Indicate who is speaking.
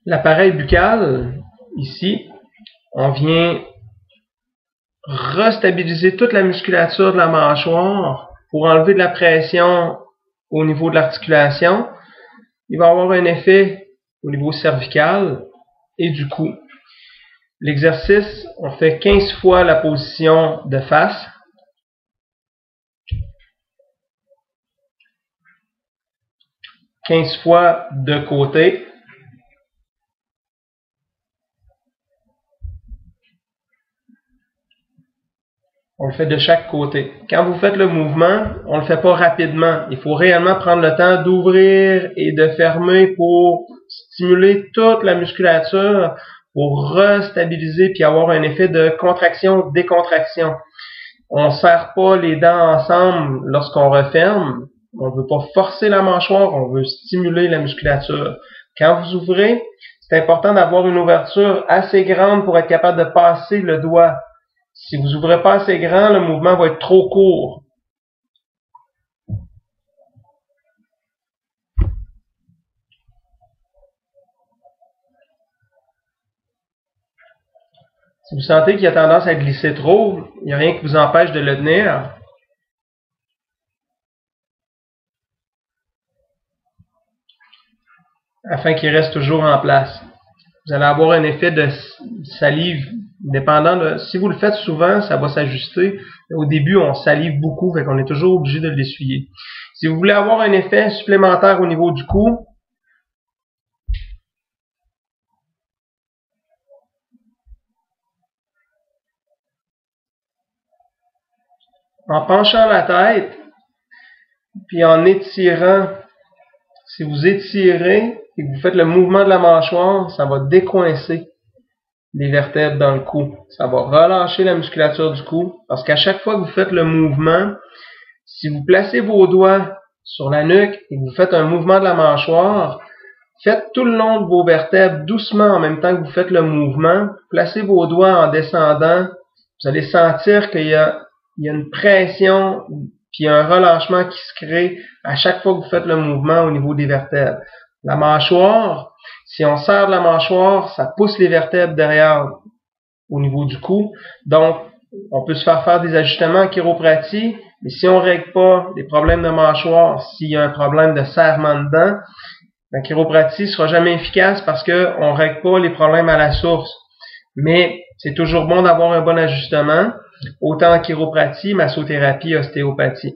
Speaker 1: L'appareil buccal, ici, on vient restabiliser toute la musculature de la mâchoire pour enlever de la pression au niveau de l'articulation. Il va avoir un effet au niveau cervical et du cou. L'exercice, on fait 15 fois la position de face. « 15 fois de côté. On le fait de chaque côté. Quand vous faites le mouvement, on ne le fait pas rapidement. Il faut réellement prendre le temps d'ouvrir et de fermer pour stimuler toute la musculature, pour restabiliser puis avoir un effet de contraction-décontraction. On ne serre pas les dents ensemble lorsqu'on referme. On ne veut pas forcer la mâchoire, on veut stimuler la musculature. Quand vous ouvrez, c'est important d'avoir une ouverture assez grande pour être capable de passer le doigt. Si vous ouvrez pas assez grand, le mouvement va être trop court. Si vous sentez qu'il y a tendance à glisser trop, il n'y a rien qui vous empêche de le tenir. Afin qu'il reste toujours en place. Vous allez avoir un effet de salive, dépendant de... Si vous le faites souvent, ça va s'ajuster. Au début, on salive beaucoup, fait qu'on est toujours obligé de l'essuyer. Si vous voulez avoir un effet supplémentaire au niveau du cou, en penchant la tête, puis en étirant, si vous étirez et que vous faites le mouvement de la mâchoire, ça va décoincer les vertèbres dans le cou. Ça va relâcher la musculature du cou, parce qu'à chaque fois que vous faites le mouvement, si vous placez vos doigts sur la nuque et que vous faites un mouvement de la mâchoire, faites tout le long de vos vertèbres doucement en même temps que vous faites le mouvement. Placez vos doigts en descendant. Vous allez sentir qu'il y a une pression puis un relâchement qui se crée à chaque fois que vous faites le mouvement au niveau des vertèbres. La mâchoire, si on serre la mâchoire, ça pousse les vertèbres derrière au niveau du cou. Donc, on peut se faire des ajustements en chiropratie, mais si on ne règle pas les problèmes de mâchoire, s'il y a un problème de serrement de dents, la chiropratie ne sera jamais efficace parce qu'on ne règle pas les problèmes à la source. Mais c'est toujours bon d'avoir un bon ajustement, autant en chiropratie, massothérapie, ostéopathie.